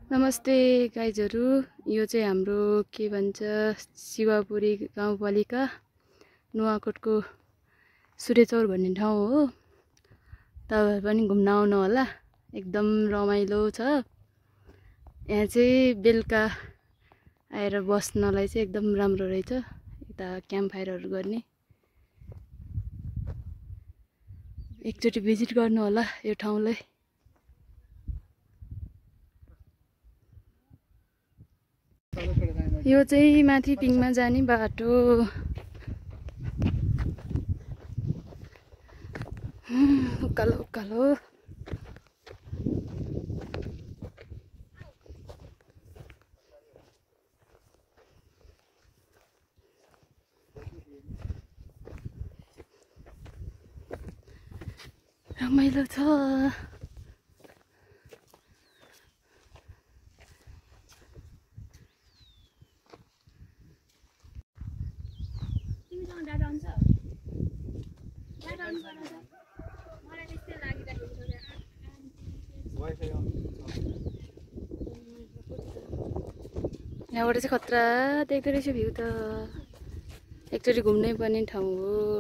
नमस्ते गाइजहरू। यो चाहिँ हाम्रो के भन्छ शिवपुरी गाउँपालिका नुवाकोटको सूर्यचौर भन्ने ठाउँ हो। तपाईहरु पनि घुम्न आउनु होला, एकदम रमाइलो छ। यहाँ चाहिँ बेलुका आएर बस्नलाई चाहिँ एकदम राम्रो रहेछ। यता क्याम्प फायरहरू गर्ने। एकचोटि भिजिट गर्नु होला यो ठाउँलाई। यो चाहिँ माथि पिङमा जाने बाटो। उकालो उकालो। रमाइलो छ। यहाँबाट चाहिँ खतरा देख्दो रहेछ भ्यू त। एकचोटि घुम्नै पर्ने ठाउँ हो।